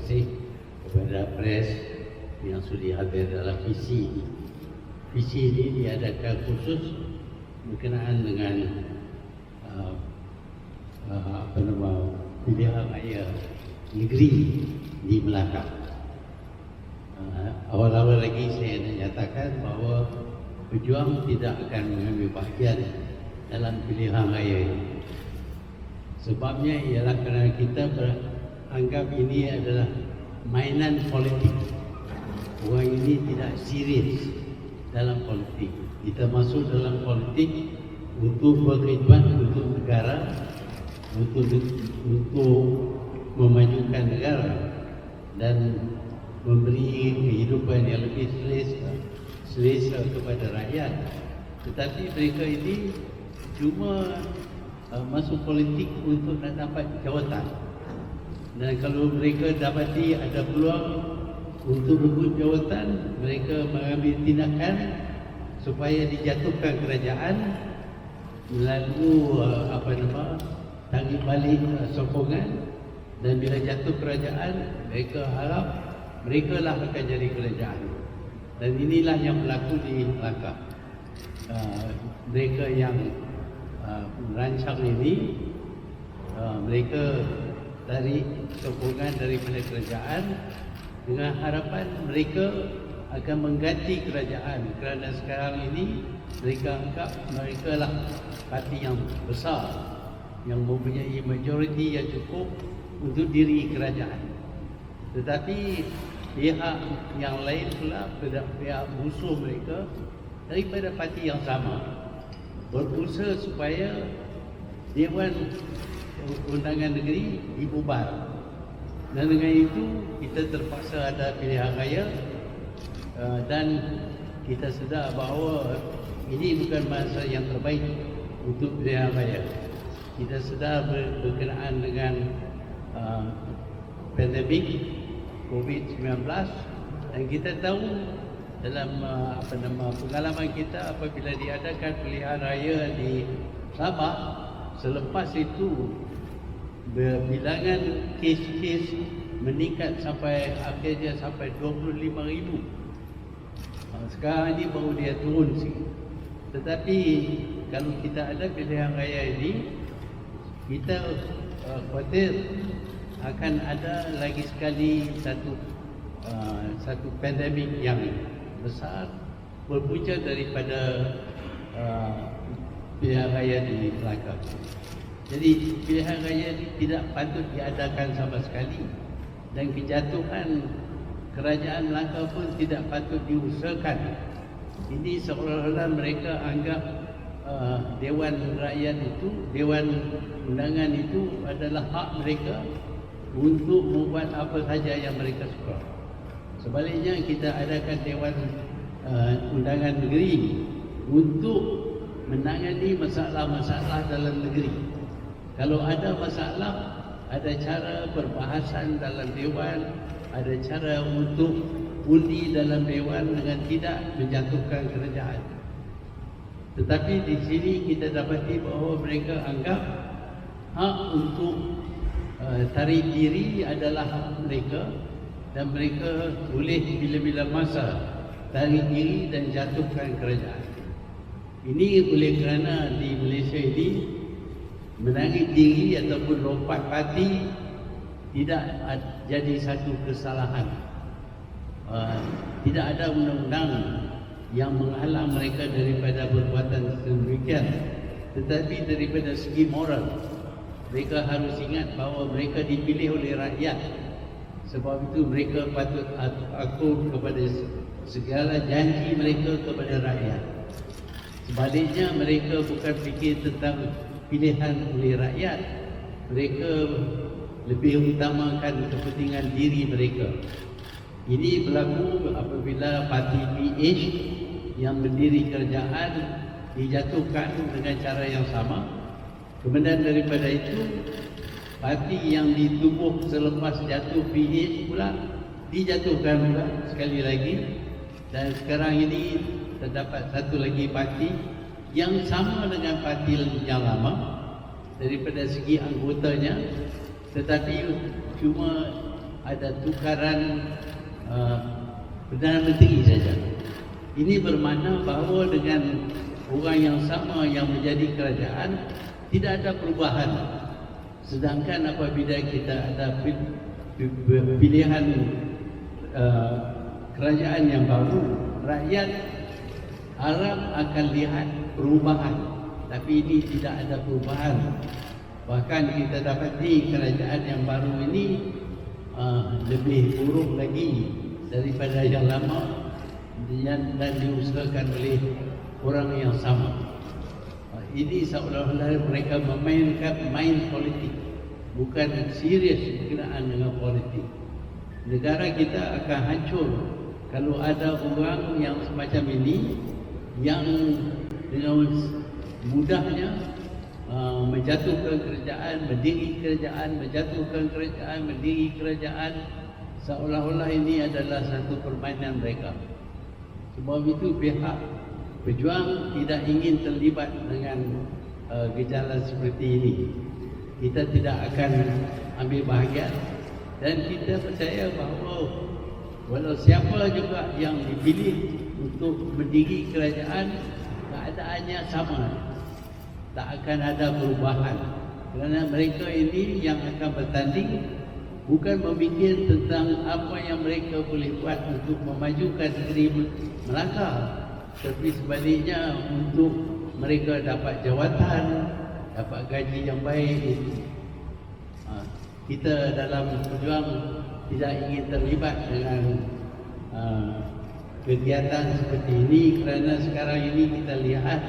kasih kepada pres yang sudah hadir dalam visi ini. Visi ini diadakan khusus berkenaan dengan pilihan raya negeri di Melaka. Awal-awal lagi saya nyatakan bahawa pejuang tidak akan mengambil bahagian dalam pilihan raya ini. Sebabnya ialah kerana kita beranggap ini adalah mainan politik. Orang ini tidak serius dalam politik. Kita masuk dalam politik untuk berkhidmat untuk negara, untuk memajukan negara dan memberi kehidupan yang lebih selesa kepada rakyat. Tetapi mereka ini cuma masuk politik untuk nak dapat jawatan. Dan kalau mereka dapati ada peluang untuk rebut jawatan, mereka mengambil tindakan supaya dijatuhkan kerajaan melalui tangkap balik sokongan. Dan bila jatuh kerajaan, mereka harap mereka lah akan jadi kerajaan. Dan inilah yang berlaku di Melaka. Mereka yang merancang ini, mereka dari sokongan daripada kerajaan dengan harapan mereka akan mengganti kerajaan, kerana sekarang ini mereka anggap mereka lah parti yang besar yang mempunyai majoriti yang cukup untuk diri kerajaan. Tetapi pihak yang lain pula, pihak musuh mereka daripada parti yang sama, berusaha supaya Dewan Undangan Negeri dibubar. Dan dengan itu kita terpaksa ada pilihan raya, dan kita sedar bahawa ini bukan masa yang terbaik untuk pilihan raya. Kita sedar berkenaan dengan pandemik COVID-19, dan kita tahu dalam pengalaman kita apabila diadakan pilihan raya di Sabah, selepas itu bilangan kes-kes meningkat sampai akhirnya sampai 25,000. Sekarang ini baru dia turun sikit. Tetapi kalau kita ada pilihan raya ini, kita khawatir akan ada lagi sekali satu pandemik yang besar berpunca daripada pilihan raya di Melaka. Jadi pilihan raya ini tidak patut diadakan sama sekali, dan kejatuhan kerajaan Melaka pun tidak patut diusahakan. Ini seolah-olah mereka anggap Dewan Rakyat itu, Dewan Undangan itu adalah hak mereka untuk membuat apa saja yang mereka suka. Sebaliknya kita adakan Dewan Undangan Negeri untuk menangani masalah-masalah dalam negeri. Kalau ada masalah, ada cara perbahasan dalam Dewan, ada cara untuk undi dalam Dewan dengan tidak menjatuhkan kerajaan. Tetapi di sini kita dapati bahawa mereka anggap hak untuk tarik diri adalah hak mereka, dan mereka boleh bila-bila masa tarik diri dan jatuhkan kerajaan. Ini oleh kerana di Malaysia ini menarik diri ataupun lompat parti tidak jadi satu kesalahan. Tidak ada undang-undang yang menghalang mereka daripada perbuatan sedemikian. Tetapi daripada segi moral, mereka harus ingat bahawa mereka dipilih oleh rakyat. Sebab itu mereka patut akur kepada segala janji mereka kepada rakyat. Sebaliknya mereka bukan fikir tentang pilihan oleh rakyat. Mereka lebih utamakan kepentingan diri mereka. Ini berlaku apabila parti PH yang berdiri kerajaan dijatuhkan dengan cara yang sama. Kemudian daripada itu, parti yang ditubuh selepas jatuh PH pula dijatuhkan pula sekali lagi. Dan sekarang ini terdapat satu lagi parti yang sama dengan parti yang lama daripada segi anggotanya, tetapi cuma ada tukaran Perdana Menteri saja. Ini bermakna bahawa dengan orang yang sama yang menjadi kerajaan tidak ada perubahan. Sedangkan apabila kita ada pilihan kerajaan yang baru, rakyat Arab akan lihat perubahan. Tapi ini tidak ada perubahan. Bahkan kita dapati kerajaan yang baru ini lebih buruk lagi daripada yang lama dan diusahakan oleh orang yang sama. Ini seolah-olah mereka main politik, bukan serius berkenaan dengan politik. Negara kita akan hancur kalau ada orang yang semacam ini yang dengan mudahnya menjatuhkan kerajaan, mendiri kerajaan, menjatuhkan kerajaan, mendiri kerajaan, seolah-olah ini adalah satu permainan mereka. Sebab itu pihak pejuang tidak ingin terlibat dengan gejala seperti ini. Kita tidak akan ambil bahagian dan kita percaya bahawa walau siapa juga yang dipilih untuk mendiri kerajaan, keadaannya sama, tak akan ada perubahan. Kerana mereka ini yang akan bertanding bukan memikir tentang apa yang mereka boleh buat untuk memajukan negeri Melaka, tapi sebaliknya untuk mereka dapat jawatan, dapat gaji yang baik. Kita dalam pejuang tidak ingin terlibat dengan kegiatan seperti ini kerana sekarang ini kita lihat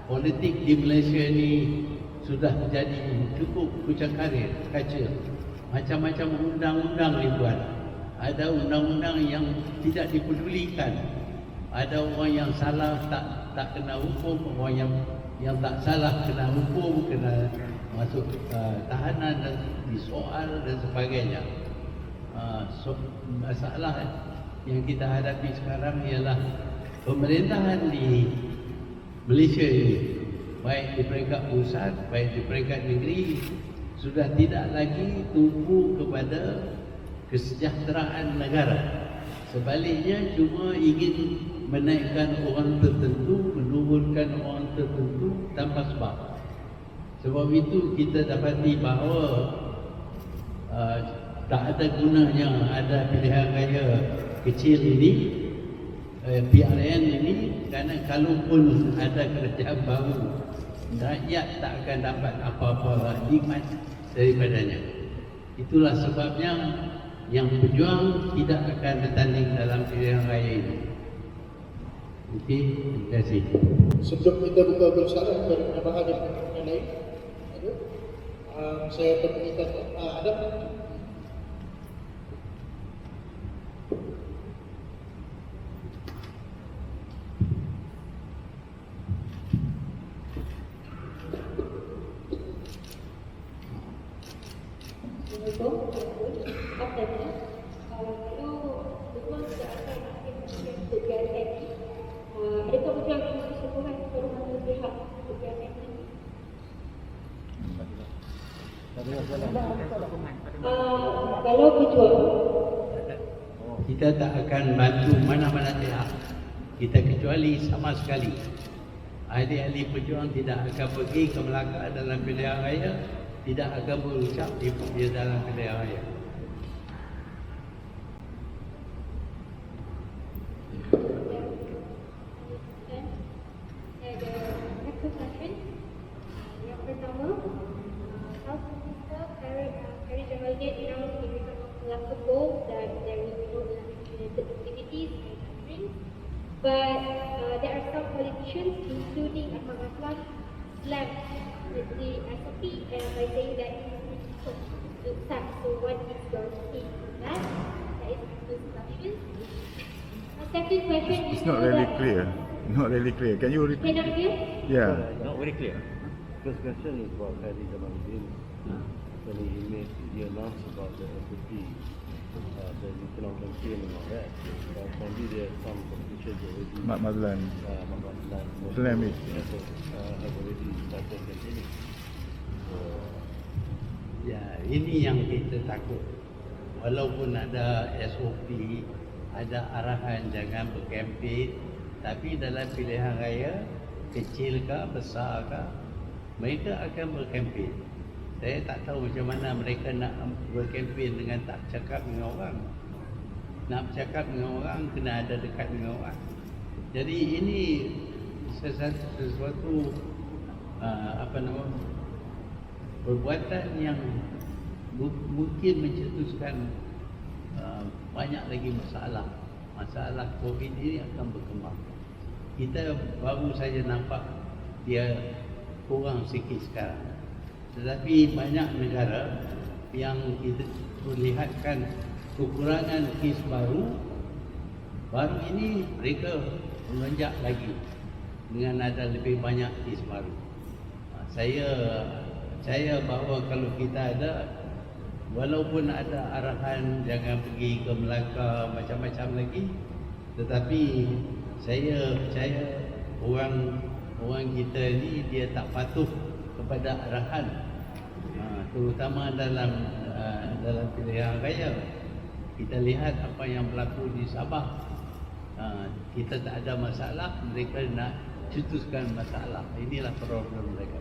politik di Malaysia ini sudah menjadi cukup kucak-karir, kaca. Macam-macam undang-undang dibuat. Ada undang-undang yang tidak dipedulikan. Ada orang yang salah tak kena hukum, orang yang tak salah kena hukum, kena masuk tahanan dan disoal dan sebagainya. Masalah yang kita hadapi sekarang ialah pemerintahan di Malaysia ini, baik di peringkat pusat, baik di peringkat negeri, sudah tidak lagi tumpu kepada kesejahteraan negara. Sebaliknya cuma ingin menaikkan orang tertentu, menurunkan orang tertentu tanpa sebab. Sebab itu kita dapati bahawa tak ada gunanya ada pilihan raya kecil ini, PRN ini, kerana kalaupun ada kerajaan baru, rakyat tak akan dapat apa-apa nikmat daripadanya. Itulah sebabnya yang pejuang tidak akan bertanding dalam pilihan raya ini. Okey, terima kasih. Sebelum kita buka bersara kepada penambahan yang lain, saya perkenalkan Adam. Kalau berjuang, kita tak akan bantu mana-mana pihak. Kita kecuali sama sekali ahli-ahli pejuang tidak akan pergi ke Melaka dalam pilihan raya, tidak akan berucap di dalam pilihan raya. yang pertama, South Minister Khairy Jamaluddin announced in regard of Melaka Gold that there will be no election-related activities and gatherings. But there are some politicians, including Ahmad Aslam, slammed the SOP and by saying that it is to start. So what is your take on that? That is my first question. Second question is It's not really clear. Not really clear. Can you repeat? Cannot hear? Yeah. Not very clear. First question is about Khairy Jamaluddin. When he announced about the SOP, the national campaign and all that. Apparently there are some politicians already. Mak Mazlan. Mak Mazlan. Slam it. Have already started campaigning. Ya, ini yang kita takut. walaupun ada SOP, ada arahan jangan berkempen, tapi dalam pilihan raya kecil ke besar ke, mereka akan berkempen. Saya tak tahu macam mana mereka nak berkempen dengan tak cakap dengan orang. Nak bercakap dengan orang kena ada dekat dengan orang. Jadi ini sesuatu perbuatan yang mungkin mencetuskan banyak lagi masalah. Masalah COVID ini akan berkembang. Kita baru saja nampak dia kurang sikit sekarang. Tetapi banyak negara yang kita melihatkan kekurangan kes baru ini mereka melonjak lagi dengan ada lebih banyak kes baru. Saya bahawa kalau kita ada, walaupun ada arahan jangan pergi ke Melaka macam-macam lagi, tetapi saya percaya orang kita ni dia tak patuh kepada arahan, terutama dalam pilihan raya. Kita lihat apa yang berlaku di Sabah. Kita tak ada masalah, mereka nak cetuskan masalah. Inilah problem mereka.